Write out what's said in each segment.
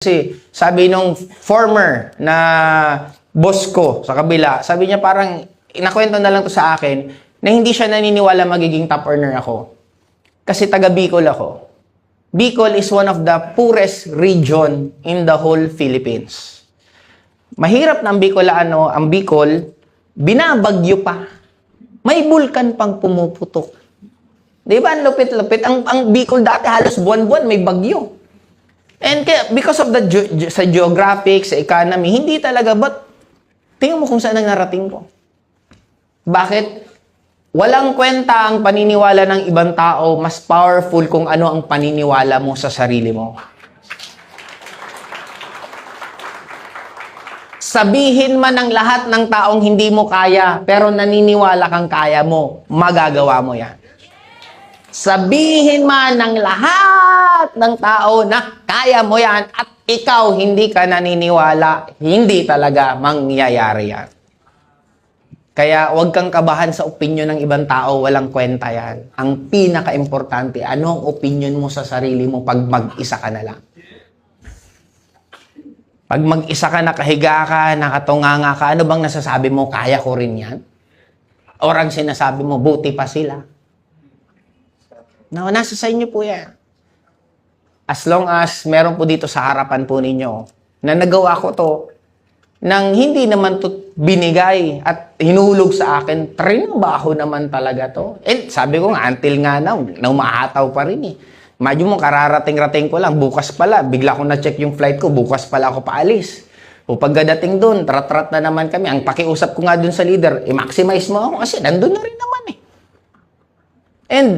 Kasi sabi nung former na boss ko sa kabila, sabi niya parang, inakwento na lang to sa akin, na hindi siya naniniwala magiging top earner ako. Kasi taga Bicol ako. Bicol is one of the poorest region in the whole Philippines. Mahirap na ang Bicol, binabagyo pa. May bulkan pang pumuputok. Di ba? Ang lupit-lupit. Ang Bicol dati halos buwan-buwan may bagyo. And because of the sa geographic, sa economy, hindi talaga, but tingnan mo kung saan ang narating ko. Bakit? Walang kwenta ang paniniwala ng ibang tao, mas powerful kung ano ang paniniwala mo sa sarili mo. Sabihin man ng lahat ng taong hindi mo kaya, pero naniniwala kang kaya mo, magagawa mo yan. Sabihin man ng lahat ng tao na kaya mo yan at ikaw hindi ka naniniwala, hindi talaga mangyayari yan. Kaya huwag kang kabahan sa opinion ng ibang tao, walang kwenta yan. Ang pinaka-importante, ano ang opinion mo sa sarili mo pag mag-isa ka na lang? Pag mag-isa ka, nakahiga ka, nakatunganga ka, ano bang nasasabi mo, kaya ko rin yan? Or ang sinasabi mo, buti pa sila? No, nasa sa inyo po yan. As long as meron po dito sa harapan po ninyo na nagawa ko to nang hindi naman to binigay at hinulog sa akin, trabaho naman talaga to. And sabi ko nga, until nga na umahataw pa rin eh. Imagine mo, kararating-rating ko lang, bukas pala, bigla ko na-check yung flight ko, bukas pala ako paalis. O pagkadating doon, trat-trat na naman kami. Ang pakiusap ko nga doon sa leader, i-maximize mo ako kasi nandun na rin naman eh. And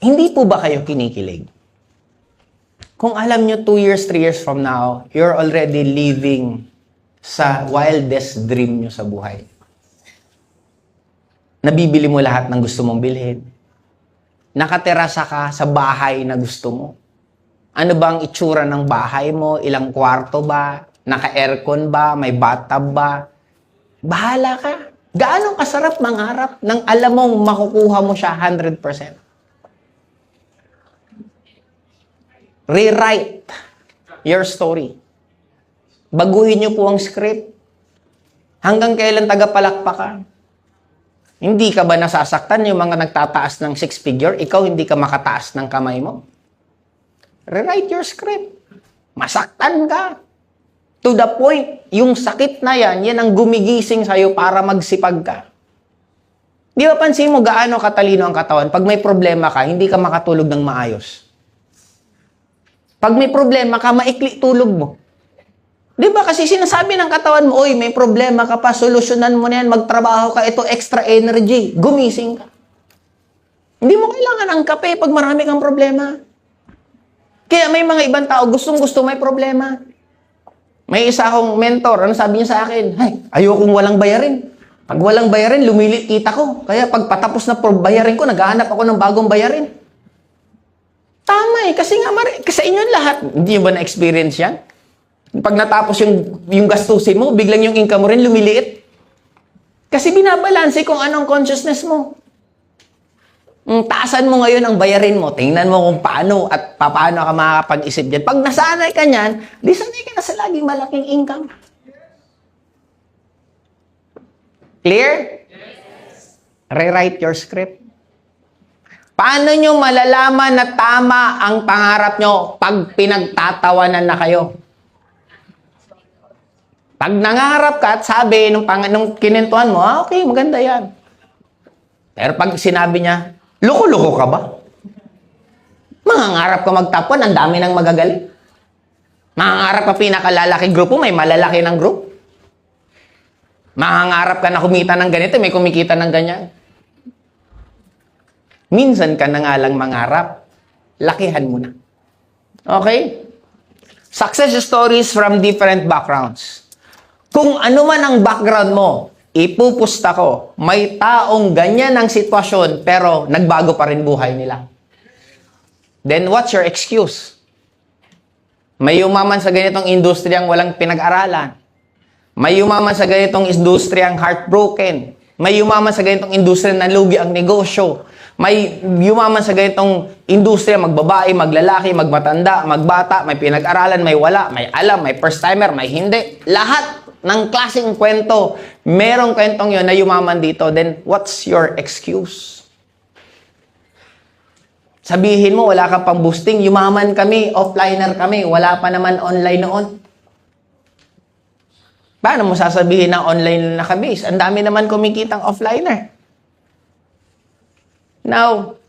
hindi po ba kayo kinikilig? Kung alam nyo 2 years, 3 years from now, you're already living sa wildest dream nyo sa buhay. Nabibili mo lahat ng gusto mong bilhin. Nakaterasa ka sa bahay na gusto mo. Ano ba ang itsura ng bahay mo? Ilang kwarto ba? Naka-aircon ba? May bathtub ba? Bahala ka. Gaano kasarap mangarap nang alam mong makukuha mo siya 100%? Rewrite your story. Baguhin niyo po ang script. Hanggang kailan tagapalakpak ka? Hindi ka ba nasasaktan yung mga nagtataas ng 6-figure? Ikaw hindi ka makataas ng kamay mo? Rewrite your script. Masaktan ka. To the point, yung sakit na yan ang gumigising sa'yo para magsipag ka. Di ba pansin mo gaano katalino ang katawan? Pag may problema ka, hindi ka makatulog ng maayos. Pag may problema ka, maikli tulog mo. Di ba? Kasi sinasabi ng katawan mo, oy, may problema ka pa, solusyonan mo na yan, magtrabaho ka, ito extra energy, gumising ka. Hindi mo kailangan ng kape pag marami kang problema. Kaya may mga ibang tao, gustong-gusto may problema. May isa akong mentor, ano sabi niya sa akin? Ay, ayokong walang bayarin. Pag walang bayarin, lumilit kita ko. Kaya pag patapos na bayarin ko, naghahanap ako ng bagong bayarin. Tama eh, kasi nga, sa inyo lahat, hindi ba na-experience yan? Pag natapos yung gastusin mo, biglang yung income mo rin lumiliit. Kasi binabalanse kung anong consciousness mo. Taasan mo ngayon ang bayarin mo, tingnan mo kung paano at paano ka makakapag-isip dyan. Pag nasanay ka niyan, di sanay ka na sa laging malaking income. Clear? Yes. Rewrite your script. Paano nyo malalaman na tama ang pangarap nyo pag pinagtatawanan na kayo? Pag nangarap ka at sabi nung kinentuhan mo, okay, maganda yan. Pero pag sinabi niya, loko-loko ka ba? Mangangarap ka magtapon, ang dami nang magagaling. Mangangarap ka pinakalalaki grupo, may malalaki ng group. Mangangarap ka na kumita ng ganito, may kumikita ng ganyan. Minsan ka na nga lang mangarap, lakihan mo na. Okay? Success stories from different backgrounds. Kung ano man ang background mo, ipupusta ko, may taong ganyan ang sitwasyon pero nagbago pa rin buhay nila. Then what's your excuse? May umaman sa ganitong industriyang walang pinag-aralan. May umaman sa ganitong industriyang heartbroken. May umaman sa ganitong industriya na lugi ang negosyo. May yumaman sa ganitong industriya, magbabae, maglalaki, magmatanda, magbata, may pinag-aralan, may wala, may alam, may first-timer, may hindi. Lahat ng klaseng kwento, merong kwentong yon na yumaman dito. Then, what's your excuse? Sabihin mo, wala ka pang boosting, yumaman kami, offliner kami, wala pa naman online noon. Paano mo sasabihin na online na kami? Ang dami naman kumikitang offliner. Now,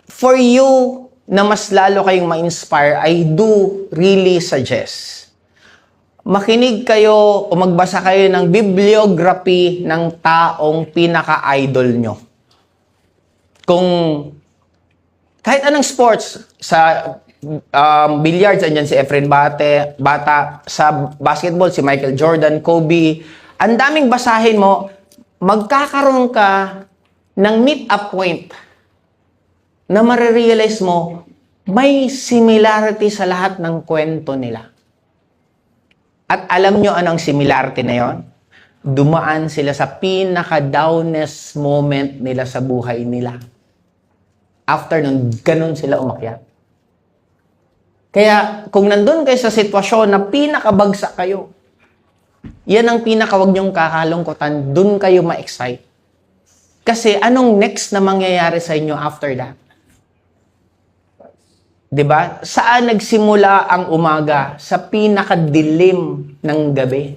for you na mas lalo kayong ma-inspire, I do really suggest makinig kayo o magbasa kayo ng bibliography ng taong pinaka-idol nyo. Kung kahit anong sports, sa billiards, andyan si Efren Bata, sa basketball, si Michael Jordan, Kobe, ang daming basahin mo, magkakaroon ka ng meet-up point na marirealize mo, may similarity sa lahat ng kwento nila. At alam nyo anong similarity na yon? Dumaan sila sa pinaka-downest moment nila sa buhay nila. After nun, ganun sila umakyat. Kaya, kung nandun kayo sa sitwasyon na pinakabagsak kayo, yan ang pinakawag niyong kakalungkutan, dun kayo ma-excite. Kasi anong next na mangyayari sa inyo after that? 'Di ba? Saan nagsimula ang umaga? Sa pinakadilim ng gabi.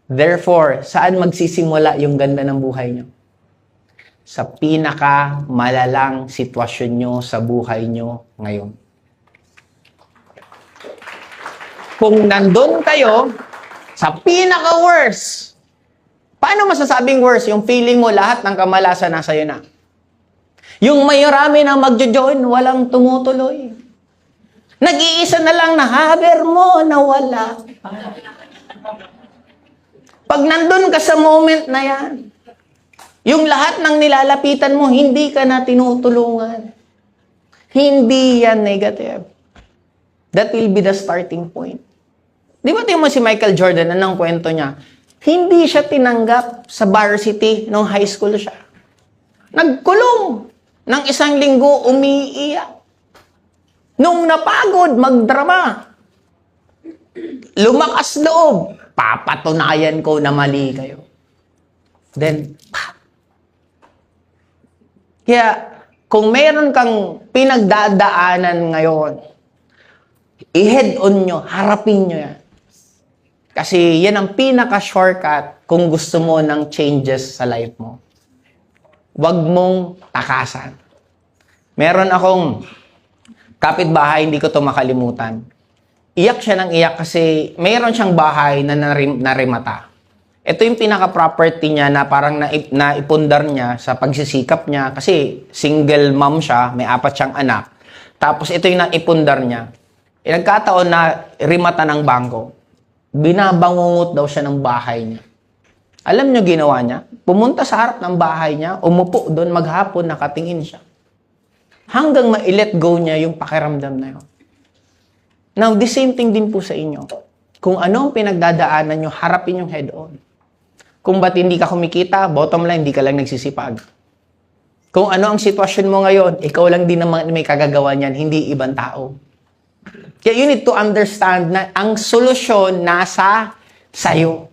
Therefore, saan magsisimula yung ganda ng buhay niyo? Sa pinakamalalang sitwasyon niyo sa buhay niyo ngayon. Kung nandun kayo, sa pinaka-worst. Paano masasabing worst? Yung feeling mo lahat ng kamalasan nasa iyo na. Yung may marami na magjo-join, walang tumutuloy. Nag-iisa na lang na haber mo na wala. Pag nandun ka sa moment na yan, yung lahat ng nilalapitan mo, hindi ka na tinutulungan. Hindi yan negative. That will be the starting point. Di ba tingnan mo si Michael Jordan, anong kwento niya? Hindi siya tinanggap sa varsity nung high school siya. Nagkulong. Ng 1 linggo, umiiyak. Nung napagod, magdrama. Lumakas loob. Papatunayan ko na mali kayo. Then, kaya, kung meron kang pinagdadaanan ngayon, i-head on nyo, harapin nyo yan. Kasi yan ang pinaka-shortcut kung gusto mo ng changes sa life mo. Huwag mong takasan. Meron akong kapitbahay, hindi ko ito makalimutan. Iyak siya ng iyak kasi meron siyang bahay na narimata. Ito yung pinaka-property niya na parang naipundar niya sa pagsisikap niya kasi single mom siya, may 4 siyang anak. Tapos ito yung naipundar niya. Nagkataon na rimata ng bangko. Binabangungot daw siya ng bahay niya. Alam niyo ginawa niya? Pumunta sa harap ng bahay niya, umupo doon, maghapon, nakatingin siya. Hanggang ma-let go niya yung pakiramdam na yun. Now, the same thing din po sa inyo. Kung ano ang pinagdadaanan nyo, harapin yung head-on. Kung ba't hindi ka kumikita, bottom line, hindi ka lang nagsisipag. Kung ano ang sitwasyon mo ngayon, ikaw lang din naman may kagagawa niyan, hindi ibang tao. Kaya you need to understand na ang solusyon nasa sayo.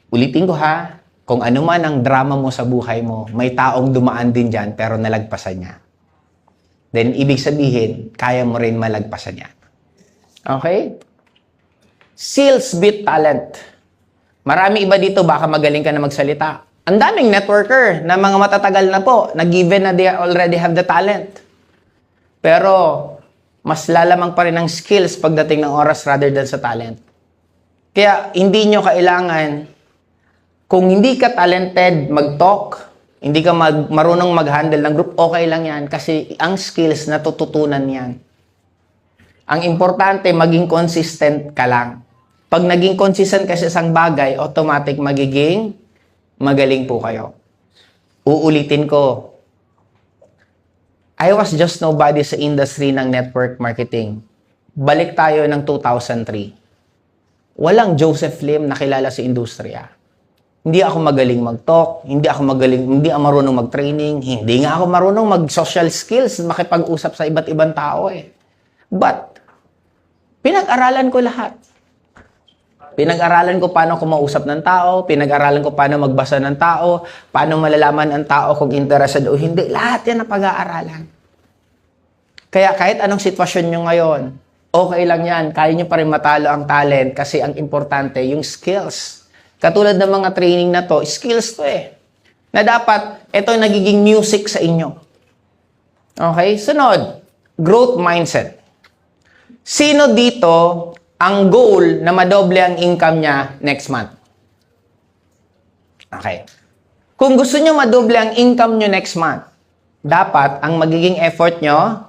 Ulitin ko ha, kung ano man ang drama mo sa buhay mo, may taong dumaan din dyan pero nalagpasan niya. Then, ibig sabihin, kaya mo rin malagpasan niya. Okay? Sales beat talent. Marami iba dito, baka magaling ka na magsalita. Ang daming networker na mga matatagal na po, na given na they already have the talent. Pero, mas lalamang pa rin ang skills pagdating ng oras rather than sa talent. Kaya, hindi nyo kailangan, kung hindi ka talented mag-talk, hindi ka marunong mag-handle ng group, okay lang yan. Kasi ang skills, natututunan yan. Ang importante, maging consistent ka lang. Pag naging consistent ka sa isang bagay, automatic magiging magaling po kayo. Uulitin ko, I was just nobody sa industry ng network marketing. Balik tayo ng 2003. Walang Joseph Lim na kilala sa industriya. Hindi ako magaling mag-talk, hindi ako marunong mag-training, hindi nga ako marunong mag-social skills, makipag-usap sa iba't ibang tao eh. But, pinag-aralan ko lahat. Pinag-aralan ko paano kumausap ng tao, pinag-aralan ko paano magbasa ng tao, paano malalaman ang tao kung interested o hindi. Lahat yan na pag-aaralan. Kaya kahit anong sitwasyon nyo ngayon, okay lang yan. Kaya nyo pa rin matalo ang talent kasi ang importante, yung skills. Katulad ng mga training na to, skills to eh. Na dapat, ito nagiging music sa inyo. Okay? Sunod, growth mindset. Sino dito ang goal na madoble ang income niya next month? Okay. Kung gusto nyo madoble ang income nyo next month, dapat ang magiging effort nyo,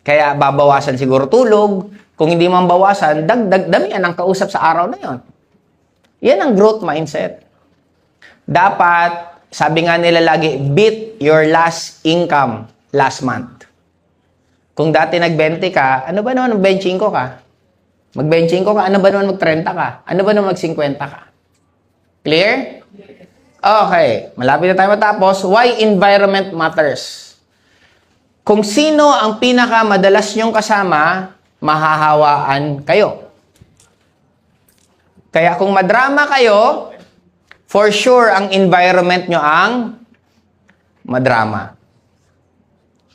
kaya babawasan siguro tulog. Kung hindi man bawasan, damihan ang kausap sa araw na yon. Yan ang growth mindset. Dapat, sabi nga nila lagi, beat your last income last month. Kung dati nag-20 ka, ano ba naman mag-benching ko ka? Mag-benching ko ka, ano ba naman mag-30 ka? Ano ba naman mag-50 ka? Clear? Okay, malapit na tayo matapos. Why environment matters? Kung sino ang pinakamadalas nyong kasama, mahahawaan kayo. Kaya kung madrama kayo, for sure ang environment nyo ang madrama.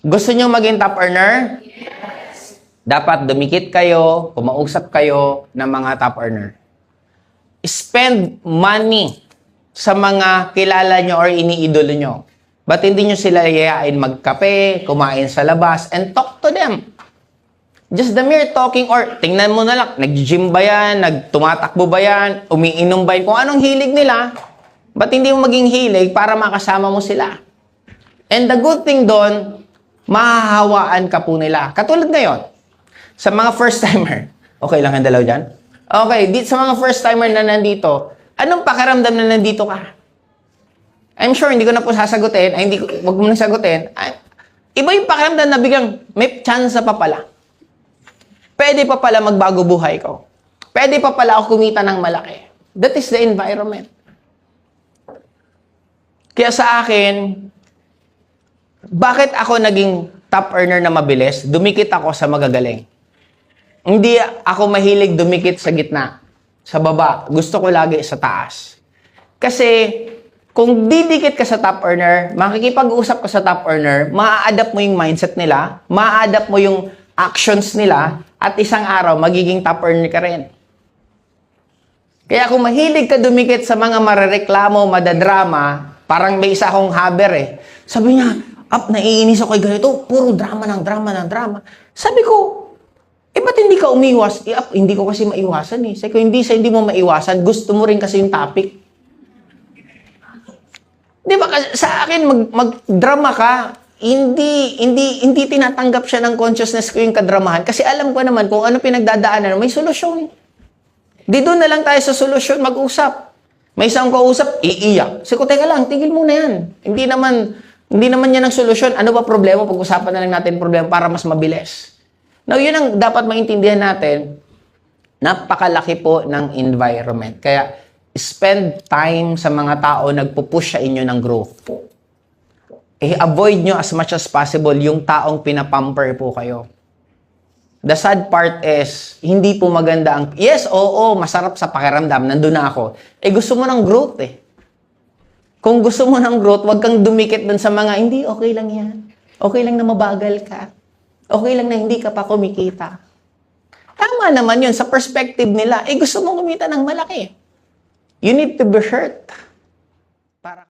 Gusto nyo maging top earner? Yes. Dapat dumikit kayo, kumausap kayo ng mga top earner. Spend money sa mga kilala nyo or iniidolo nyo. Ba't hindi nyo sila yayain magkape, kumain sa labas, and talk to them? Just the mere talking or tingnan mo na lang, nag-gym ba yan, tumatakbo ba yan, umiinom ba yan, kung anong hilig nila, ba't hindi mo maging hilig para makasama mo sila? And the good thing doon, mahahawaan ka po nila. Katulad ngayon, sa mga first-timer, okay lang ang dalaw dyan? Okay, sa mga first-timer na nandito, anong pakiramdam na nandito ka? I'm sure, hindi ko na po sasagutin, wag mo nang sagutin. Iba yung pakiramdam na biglang may chance pa pala. Pwede pa pala magbago buhay ko. Pwede pa pala ako kumita ng malaki. That is the environment. Kaya sa akin, bakit ako naging top earner na mabilis? Dumikit ako sa magagaling. Hindi ako mahilig dumikit sa gitna, sa baba. Gusto ko lagi sa taas. Kasi, kung didikit ka sa top earner, makikipag-usap ka sa top earner, maa-adapt mo yung mindset nila, maa-adapt mo yung actions nila, at isang araw, magiging top earner ka rin. Kaya kung mahilig ka dumikit sa mga marereklamo, madadrama, parang may isa akong haber eh. Sabi niya, naiinis ako kay ganito, puro drama ng drama ng drama. Sabi ko, ba't hindi ka umiwas? Hindi ko kasi maiwasan eh. Sabi ko, hindi mo maiwasan, gusto mo rin kasi yung topic. Di ba, sa akin, mag-drama ka, hindi tinatanggap siya ng consciousness ko yung kadramahan kasi alam ko naman kung ano pinagdadaanan, may solusyon. Di doon na lang tayo sa solusyon, mag-usap. May isang kausap, iiyak. Sabi ko, teka lang, tigil muna yan. Hindi naman yan ang solusyon. Ano ba problema? Pag-usapan na lang natin problema para mas mabilis. Now, yun ang dapat maintindihan natin. Napakalaki po ng environment. Kaya, spend time sa mga tao nagpupush sa inyo ng growth. Avoid nyo as much as possible yung taong pinapamper po kayo. The sad part is, hindi po maganda ang... Yes, oo, masarap sa pakiramdam, nandun na ako. Gusto mo ng growth eh. Kung gusto mo ng growth, wag kang dumikit dun sa mga, hindi, okay lang yan. Okay lang na mabagal ka. Okay lang na hindi ka pa kumikita. Tama naman yun, sa perspective nila, gusto mo kumita ng malaki. You need to be hurt.